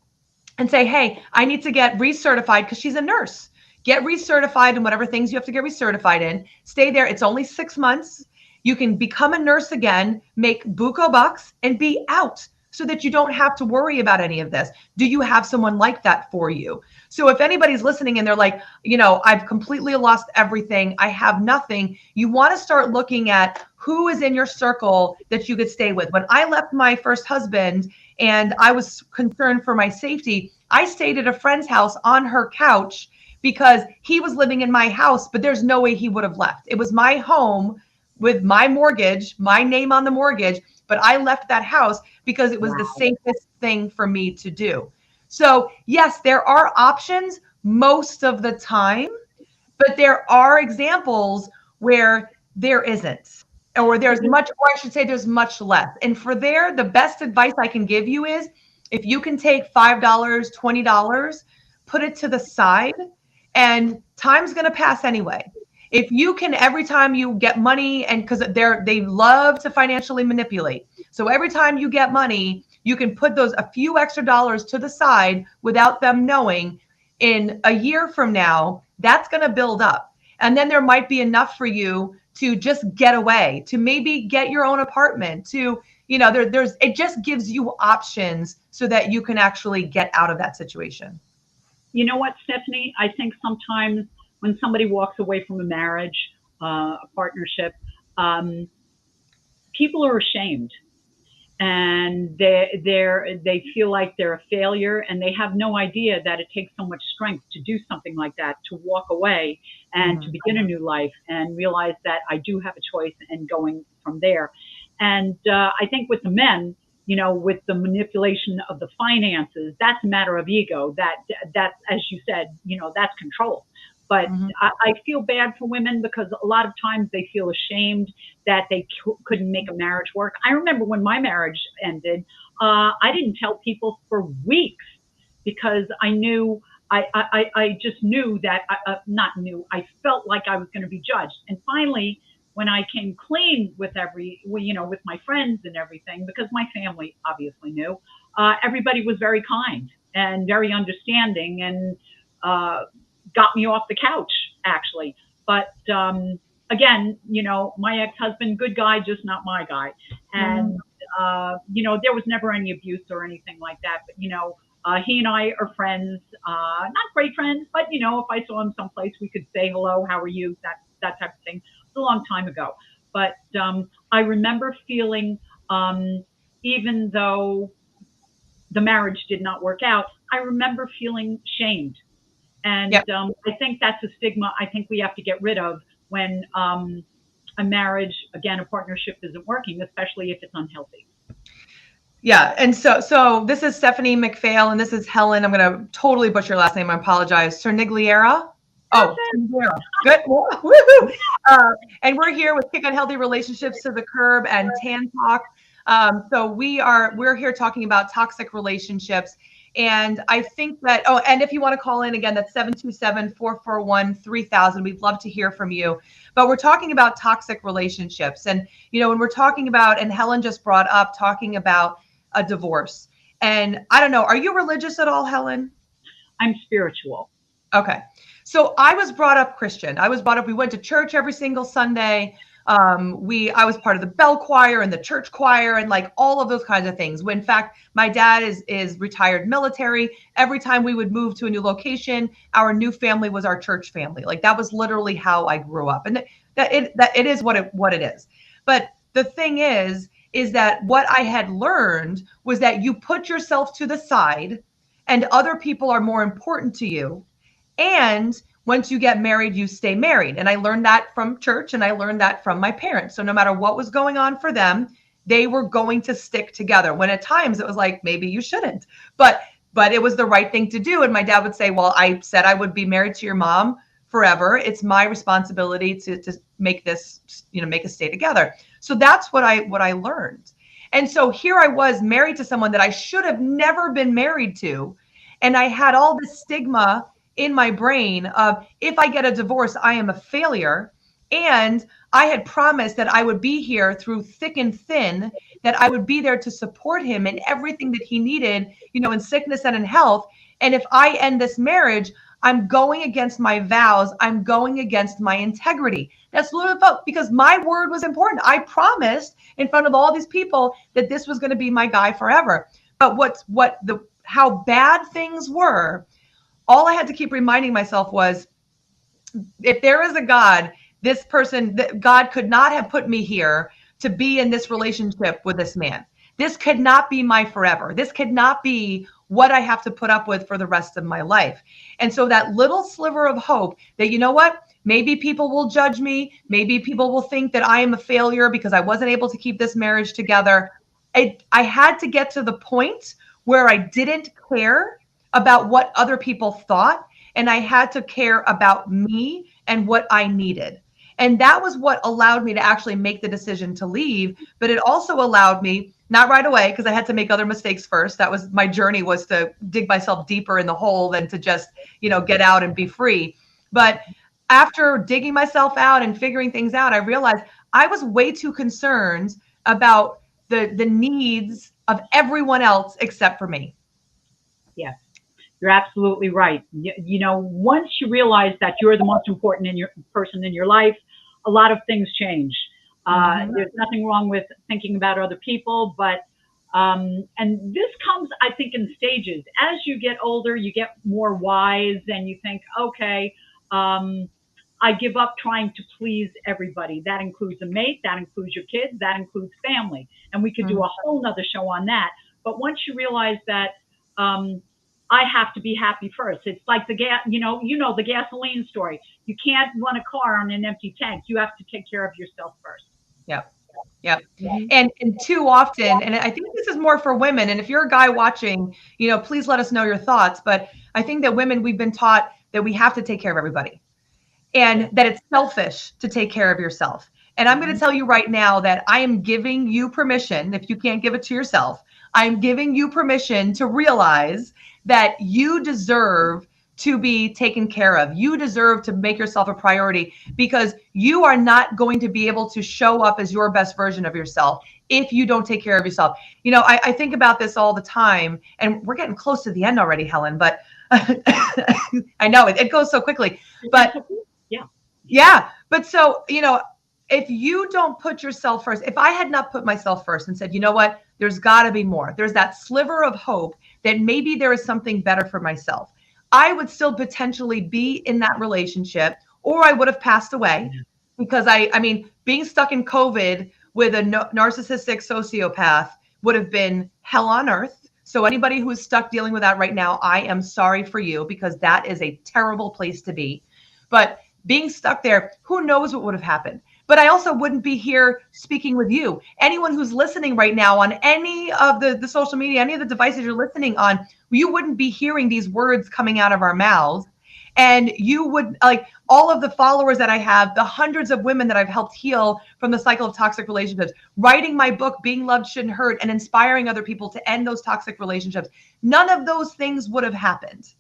[SPEAKER 9] and say, hey, I need to get recertified, because she's a nurse. Get recertified in whatever things you have to get recertified in. Stay there. It's only 6 months. You can become a nurse again, make buco bucks, and be out, so that you don't have to worry about any of this. Do you have someone like that for you? So if anybody's listening and they're like, you know, I've completely lost everything, I have nothing, you want to start looking at who is in your circle that you could stay with. When I left my first husband and I was concerned for my safety, I stayed at a friend's house on her couch, because he was living in my house, but there's no way he would have left. It was my home with my mortgage, my name on the mortgage, but I left that house because it was the safest thing for me to do. So yes, there are options most of the time, but there are examples where there isn't, or there's much, or I should say there's much less. And for there, the best advice I can give you is, if you can take $5, $20, put it to the side, and time's going to pass anyway. If you can, every time you get money, and because they love to financially manipulate. So every time you get money, you can put those a few extra dollars to the side without them knowing. In a year from now, that's going to build up. And then there might be enough for you to just get away, to maybe get your own apartment, to, you know, it just gives you options so that you can actually get out of that situation.
[SPEAKER 10] You know what, Stephanie? I think sometimes when somebody walks away from a marriage, a partnership, people are ashamed, and they feel like they're a failure, and they have no idea that it takes so much strength to do something like that, to walk away and to begin a new life and realize that I do have a choice and going from there. And I think with the men, you know, with the manipulation of the finances, that's a matter of ego. That, as you said, you know, that's control. But I feel bad for women, because a lot of times they feel ashamed that they couldn't make a marriage work. I remember when my marriage ended, I didn't tell people for weeks, because I knew, I just knew that, I felt like I was going to be judged. And finally, when I came clean with with my friends and everything, because my family obviously knew, everybody was very kind and very understanding, and got me off the couch, actually. But again, you know, my ex-husband, good guy, just not my guy. And, you know, there was never any abuse or anything like that. But, you know, he and I are friends, not great friends, but, you know, if I saw him someplace, we could say hello, how are you, that type of thing. It's a long time ago. But I remember feeling, even though the marriage did not work out, I remember feeling shamed. And I think that's a stigma I think we have to get rid of when a marriage, again, a partnership isn't working, especially if it's unhealthy.
[SPEAKER 9] Yeah. And so this is Stephanie McPhail, and this is Helen. I'm going to totally butcher your last name. I apologize. Cernigliaro. Oh, good. Woohoo. And we're here with Kick on Healthy Relationships to the Curb and Tan Talk. So we're here talking about toxic relationships. And I think that, and if you want to call in again, that's 727-441-3000. We'd love to hear from you. But we're talking about toxic relationships. And, you know, when we're talking about, and Helen just brought up talking about a divorce. And I don't know, are you religious at all, Helen?
[SPEAKER 10] I'm spiritual.
[SPEAKER 9] Okay. So I was brought up Christian. We went to church every single Sunday. I was part of the bell choir and the church choir and like all of those kinds of things. When in fact, my dad is retired military. Every time we would move to a new location, our new family was our church family. Like that was literally how I grew up. And that it is what it is. But the thing is that what I had learned was that you put yourself to the side and other people are more important to you. And once you get married, you stay married. And I learned that from church, and I learned that from my parents. So no matter what was going on for them, they were going to stick together. When at times it was like, maybe you shouldn't, but it was the right thing to do. And my dad would say, well, I said I would be married to your mom forever. It's my responsibility to make this, make us stay together. So that's what I learned. And so here I was married to someone that I should have never been married to. And I had all this stigma in my brain of, if I get a divorce, I am a failure. And I had promised that I would be here through thick and thin, that I would be there to support him in everything that he needed, in sickness and in health. And if I end this marriage, I'm going against my vows. I'm going against my integrity. That's literally about, because my word was important. I promised in front of all these people that this was going to be my guy forever. But how bad things were, all I had to keep reminding myself was, if there is a God, this person, God could not have put me here to be in this relationship with this man. This could not be my forever. This could not be what I have to put up with for the rest of my life. And so that little sliver of hope that, maybe people will judge me. Maybe people will think that I am a failure because I wasn't able to keep this marriage together. I had to get to the point where I didn't care about what other people thought, and I had to care about me and what I needed. And that was what allowed me to actually make the decision to leave. But it also allowed me, not right away, because I had to make other mistakes first. That was my journey, was to dig myself deeper in the hole than to just, get out and be free. But after digging myself out and figuring things out, I realized I was way too concerned about the needs of everyone else except for me.
[SPEAKER 10] Yes, you're absolutely right. Once you realize that you're the most important person in your life, a lot of things change. There's nothing wrong with thinking about other people, but and this comes, I think, in stages. As you get older, you get more wise, and you think, okay, I give up trying to please everybody. That includes a mate, that includes your kids, that includes family. And we could do a whole nother show on that. But once you realize that I have to be happy first. It's like the gas, the gasoline story. You can't run a car on an empty tank. You have to take care of yourself first.
[SPEAKER 9] Yep. And too often, and I think this is more for women, and if you're a guy watching, please let us know your thoughts. But I think that women, we've been taught that we have to take care of everybody, and that it's selfish to take care of yourself. And I'm going to tell you right now that I am giving you permission, if you can't give it to yourself, I'm giving you permission to realize that you deserve to be taken care of. You deserve to make yourself a priority, because you are not going to be able to show up as your best version of yourself if you don't take care of yourself. I think about this all the time, and we're getting close to the end already, Helen, but I know it goes so quickly, but yeah. But so, if you don't put yourself first, if I had not put myself first and said, what, there's got to be more. There's that sliver of hope that maybe there is something better for myself. I would still potentially be in that relationship, or I would have passed away, because I mean, being stuck in COVID with a narcissistic sociopath would have been hell on earth. So anybody who is stuck dealing with that right now, I am sorry for you, because that is a terrible place to be. But being stuck there, who knows what would have happened? But I also wouldn't be here speaking with you. Anyone who's listening right now on any of the social media, any of the devices you're listening on, you wouldn't be hearing these words coming out of our mouths. And you would, like, all of the followers that I have, the hundreds of women that I've helped heal from the cycle of toxic relationships, writing my book, Being Loved Shouldn't Hurt, and inspiring other people to end those toxic relationships. None of those things would have happened.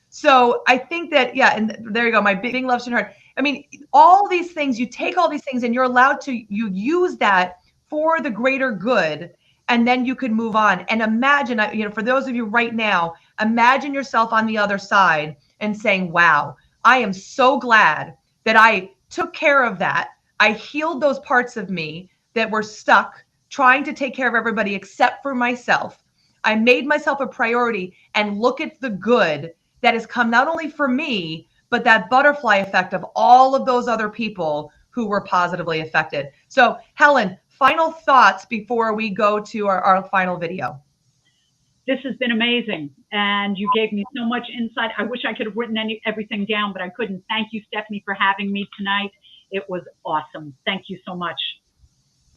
[SPEAKER 9] So I think that, and there you go, my Being Loved Shouldn't Hurt. I mean, all these things, you take all these things and you're allowed to, you use that for the greater good, and then you can move on. And imagine, for those of you right now, imagine yourself on the other side and saying, wow, I am so glad that I took care of that. I healed those parts of me that were stuck trying to take care of everybody except for myself. I made myself a priority, and look at the good that has come not only for me, but that butterfly effect of all of those other people who were positively affected. So, Helen, final thoughts before we go to our final video.
[SPEAKER 10] this has been amazing, and you gave me so much insight. I wish I could have written everything down, but I couldn't. Thank you, Stephanie, for having me tonight. It was awesome. Thank you so much.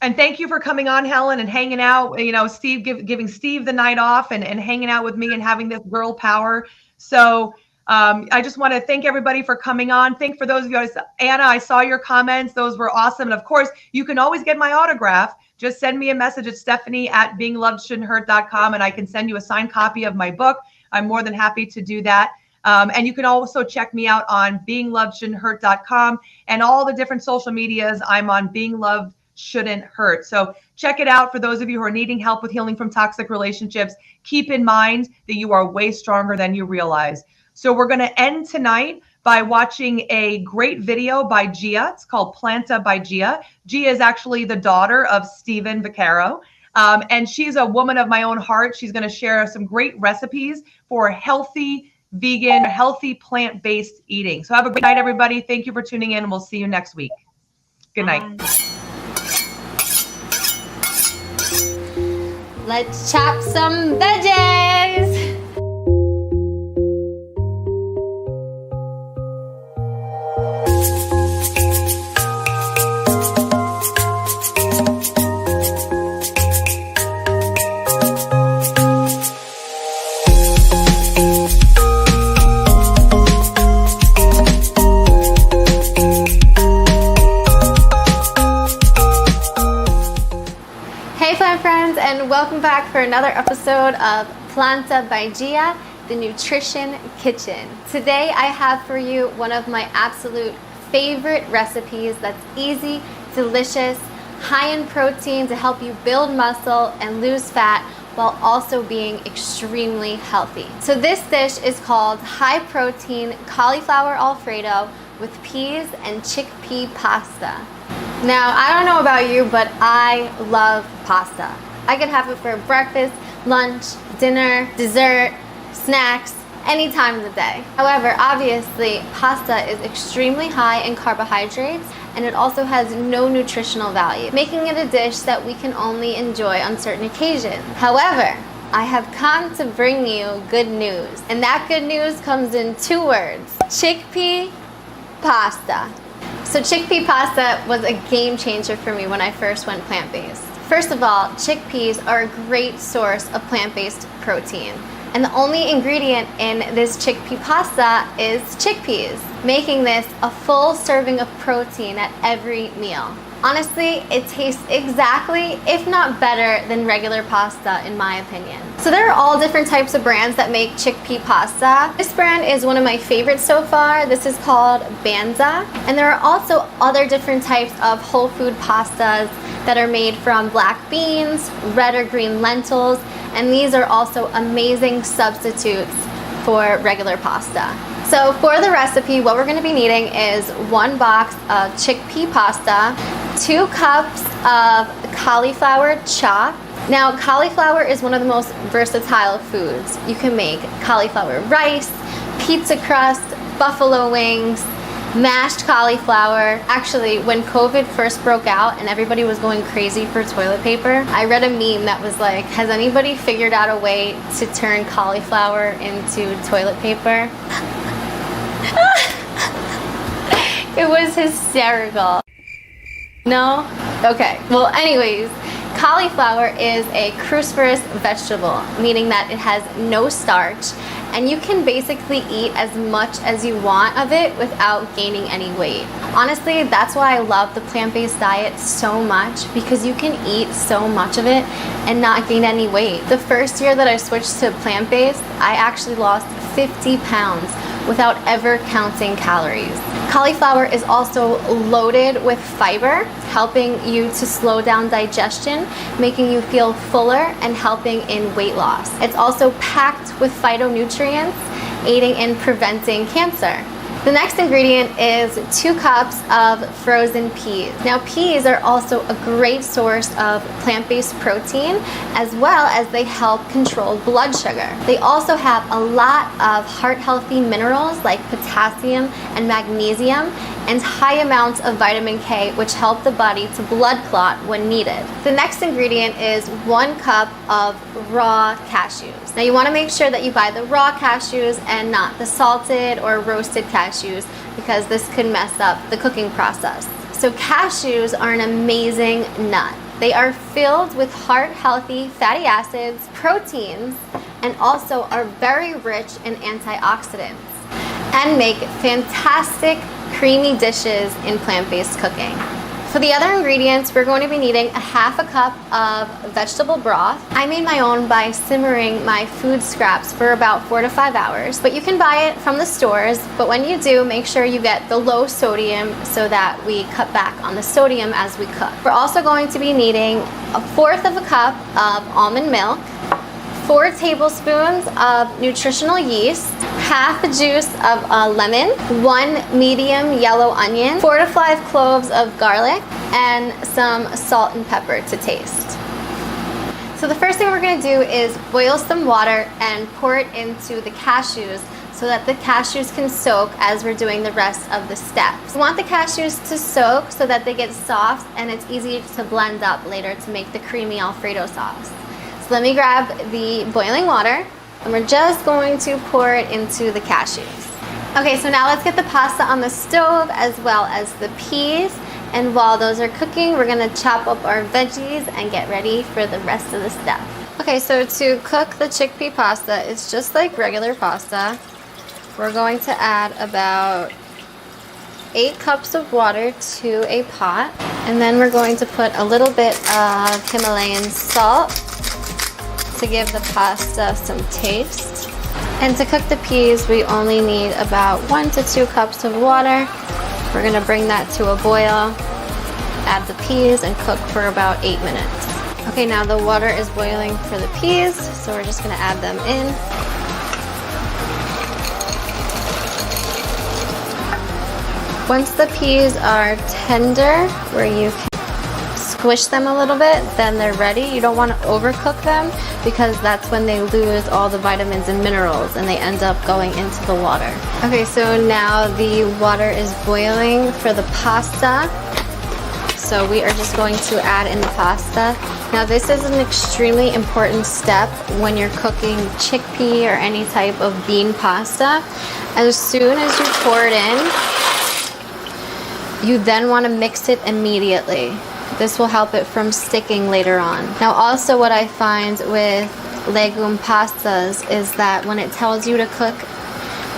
[SPEAKER 9] And thank you for coming on, Helen, and hanging out, Steve, giving Steve the night off and hanging out with me and having this girl power. So I just want to thank everybody for coming on. For those of you, Anna, I saw your comments. Those were awesome. And of course, you can always get my autograph. Just send me a message at Stephanie@beinglovedshouldn'thurt.com, and I can send you a signed copy of my book. I'm more than happy to do that. And you can also check me out on beinglovedshouldn'thurt.com and all the different social medias. I'm on Being Loved Shouldn't Hurt. So check it out. For those of you who are needing help with healing from toxic relationships, keep in mind that you are way stronger than you realize. So we're going to end tonight by watching a great video by Gia. It's called Planta by Gia. Gia is actually the daughter of Stephen Vaccaro. And she's a woman of my own heart. She's going to share some great recipes for healthy, vegan, healthy, plant-based eating. So have a great night, everybody. Thank you for tuning in, and we'll see you next week. Good night.
[SPEAKER 13] Let's chop some veggies. And welcome back for another episode of Planta by Gia, the Nutrition Kitchen. Today I have for you one of my absolute favorite recipes that's easy, delicious, high in protein to help you build muscle and lose fat while also being extremely healthy. So this dish is called high protein cauliflower Alfredo with peas and chickpea pasta. Now, I don't know about you, but I love pasta. I could have it for breakfast, lunch, dinner, dessert, snacks, any time of the day. However, obviously, pasta is extremely high in carbohydrates, and it also has no nutritional value, making it a dish that we can only enjoy on certain occasions. However, I have come to bring you good news, and that good news comes in 2 words: chickpea pasta. So chickpea pasta was a game changer for me when I first went plant-based. First of all, chickpeas are a great source of plant-based protein. And the only ingredient in this chickpea pasta is chickpeas, making this a full serving of protein at every meal. Honestly, it tastes exactly, if not better, than regular pasta in my opinion. So there are all different types of brands that make chickpea pasta. This brand is one of my favorites so far. This is called Banza. And there are also other different types of whole food pastas that are made from black beans, red or green lentils, and these are also amazing substitutes for regular pasta. So for the recipe, what we're going to be needing is 1 box of chickpea pasta, 2 cups of cauliflower chopped. Now, cauliflower is one of the most versatile foods. You can make cauliflower rice, pizza crust, buffalo wings, mashed cauliflower. Actually, when COVID first broke out and everybody was going crazy for toilet paper, I read a meme that was like, has anybody figured out a way to turn cauliflower into toilet paper? It was hysterical. No? Okay. Well, anyways, cauliflower is a cruciferous vegetable, meaning that it has no starch, and you can basically eat as much as you want of it without gaining any weight. Honestly, that's why I love the plant-based diet so much, because you can eat so much of it and not gain any weight. The first year that I switched to plant-based, I actually lost 50 pounds without ever counting calories. Cauliflower is also loaded with fiber, helping you to slow down digestion, making you feel fuller and helping in weight loss. It's also packed with phytonutrients, aiding in preventing cancer. The next ingredient is 2 cups of frozen peas. Now, peas are also a great source of plant-based protein, as well as they help control blood sugar. They also have a lot of heart-healthy minerals like potassium and magnesium, and high amounts of vitamin K, which help the body to blood clot when needed. The next ingredient is 1 cup of raw cashews. Now you want to make sure that you buy the raw cashews and not the salted or roasted cashews, because this could mess up the cooking process. So cashews are an amazing nut. They are filled with heart-healthy fatty acids, proteins, and also are very rich in antioxidants and make fantastic creamy dishes in plant-based cooking. For the other ingredients, we're going to be needing a half a cup of vegetable broth. I made my own by simmering my food scraps for about 4 to 5 hours, but you can buy it from the stores. But when you do, make sure you get the low sodium so that we cut back on the sodium as we cook. We're also going to be needing 1/4 of a cup of almond milk, 4 tablespoons of nutritional yeast, half the juice of a lemon, 1 medium yellow onion, 4 to 5 cloves of garlic, and some salt and pepper to taste. So the first thing we're going to do is boil some water and pour it into the cashews so that the cashews can soak as we're doing the rest of the steps. We want the cashews to soak so that they get soft and it's easy to blend up later to make the creamy Alfredo sauce. So let me grab the boiling water, and we're just going to pour it into the cashews. Okay, so now let's get the pasta on the stove as well as the peas. And while those are cooking, we're gonna chop up our veggies and get ready for the rest of the stuff. Okay, so to cook the chickpea pasta, it's just like regular pasta. We're going to add about 8 cups of water to a pot. And then we're going to put a little bit of Himalayan salt to give the pasta some taste. And to cook the peas, we only need about 1 to 2 cups of water. We're gonna bring that to a boil, add the peas, and cook for about 8 minutes. Okay, now the water is boiling for the peas, so we're just gonna add them in. Once the peas are tender, where you can squish them a little bit, then they're ready. You don't want to overcook them because that's when they lose all the vitamins and minerals and they end up going into the water. Okay, so now the water is boiling for the pasta. So we are just going to add in the pasta. Now this is an extremely important step when you're cooking chickpea or any type of bean pasta. As soon as you pour it in, you then want to mix it immediately. This will help it from sticking later on. Now also what I find with legume pastas is that when it tells you to cook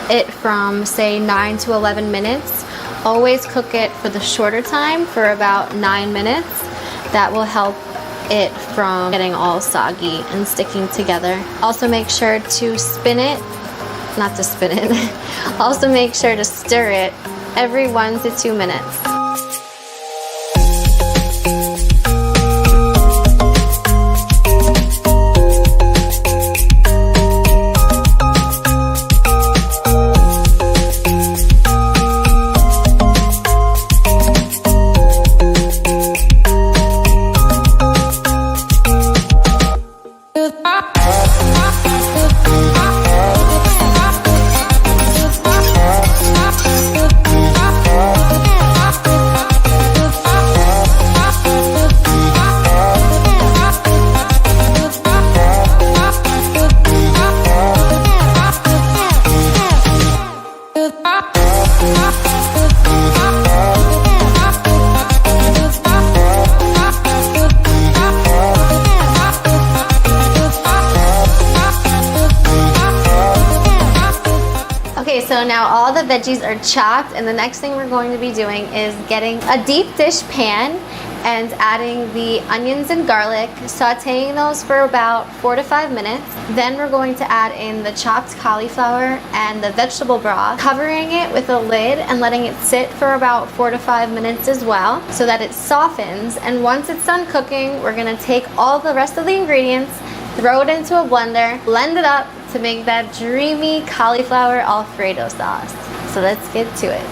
[SPEAKER 13] it from say 9 to 11 minutes, always cook it for the shorter time for about 9 minutes. That will help it from getting all soggy and sticking together. Also make sure to spin it, not to spin it, also make sure to stir it every 1 to 2 minutes. Okay, so now all the veggies are chopped, and the next thing we're going to be doing is getting a deep dish pan and adding the onions and garlic, sauteing those for about 4 to 5 minutes. Then we're going to add in the chopped cauliflower and the vegetable broth, covering it with a lid and letting it sit for about 4 to 5 minutes as well so that it softens. And once it's done cooking, we're gonna take all the rest of the ingredients, throw it into a blender, blend it up to make that dreamy cauliflower Alfredo sauce. So let's get to it.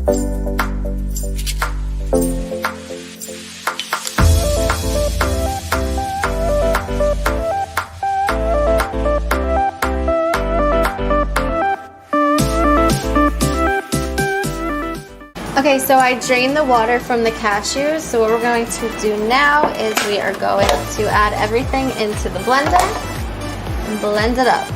[SPEAKER 13] Okay, so I drained the water from the cashews. So what we're going to do now is we are going to add everything into the blender and blend it up.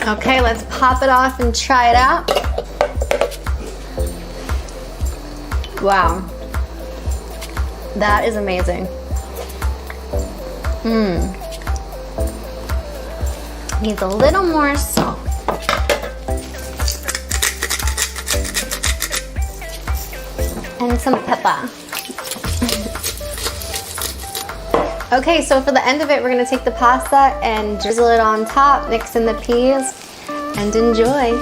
[SPEAKER 13] Okay, let's pop it off and try it out. Wow. That is amazing. Needs a little more salt. And some pepper. Okay, so for the end of it, we're gonna take the pasta and drizzle it on top, mix in the peas, and enjoy.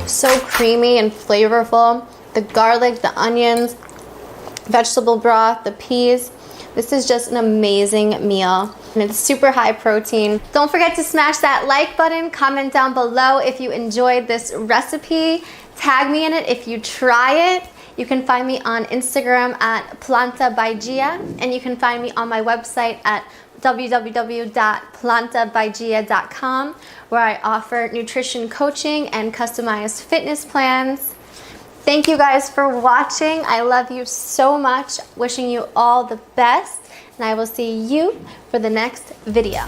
[SPEAKER 13] So creamy and flavorful. The garlic, the onions, vegetable broth, the peas. This is just an amazing meal. And it's super high protein. Don't forget to smash that like button. Comment down below if you enjoyed this recipe. Tag me in it if you try it. You can find me on Instagram at Planta by Gia, and you can find me on my website at www.plantabygia.com, where I offer nutrition coaching and customized fitness plans. Thank you guys for watching. I love you so much. Wishing you all the best, and I will see you for the next video.